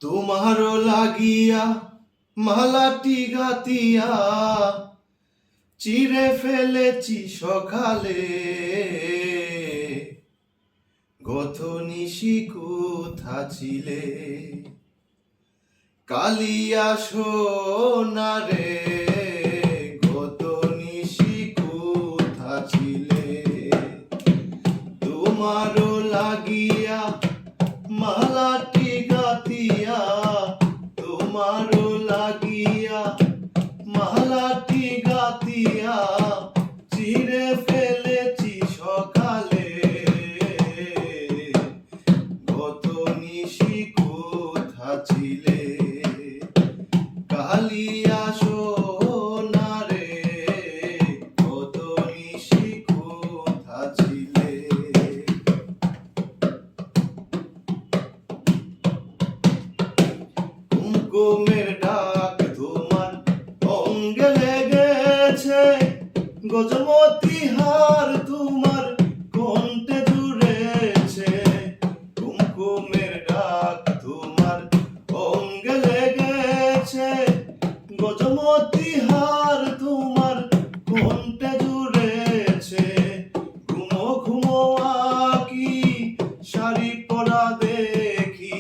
তোমারও লাগিয়া মালাটি গাতিয়া চিরে ফেলেছি সকালে। গত নিশি কোথা ছিলে? কালিয়া সোনারে গত নিশি কোথা ছিলে? তোমারও লাগিয়া মালাটি গাতিয়া, তোমারও লাগিয়া মালাটি গাতিয়া চিরে ফেলেছি সকালে। গত নিশি কোথা ছিলে? কালিয়া সোনারে গত নিশি কোথা ছিলে? কুমকুমের ডাক তোমার অঙ্গে লেগেছে, গজমতি হার তোমার কণ্ঠে জুড়েছে। কুমকুমের ডাক তোমার অঙ্গে লেগেছে, গজমতি হার তোমার কণ্ঠে জুড়েছে। ঘুমো ঘুমো আঁকি শাড়ি পরা দেখি,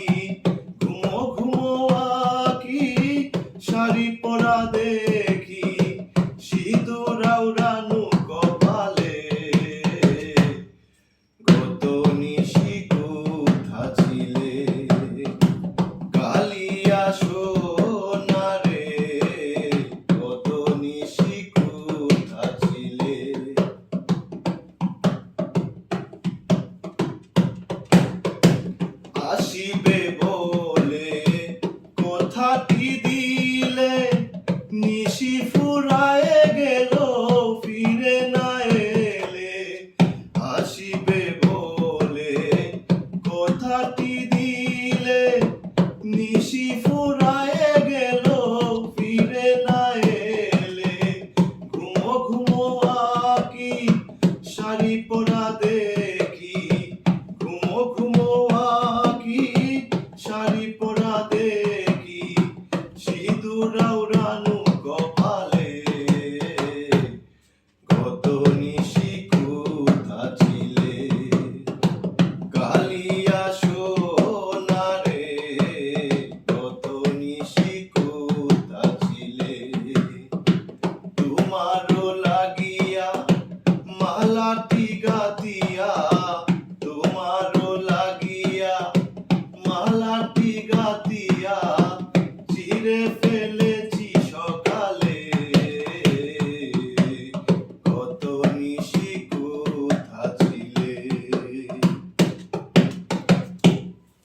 ঘুমো ঘুমো আঁকি শাড়ি পরা দেখি, সিঁদুর আওড়ানো কপালে। গত নিশি কোথা ছিলে? কালিয়া সোনারে গত নিশি কোথা ছিলে? আসিবে বলে কথাটি দিলে, নিশি ফুরায় গেল ফিরে না এলে। আসিবে বলে কথাটি দিলে, নিশি ফুরায় গেল ফিরে না এলে। ঘুমো ঘুমো আঁকি শাড়ি পরা দেখি, ঘুমো ঘুমো আঁকি শাড়ি পরা দেখি, সিঁদুর আওড়ানো কপালে। গত নিশি কোথা ছিলে? কালিয়া সোনারে গত নিশি কোথা ছিলে? তোমারও লাগিয়া মালাটি গাতিয়া, তোমারও লাগিয়া মালাটি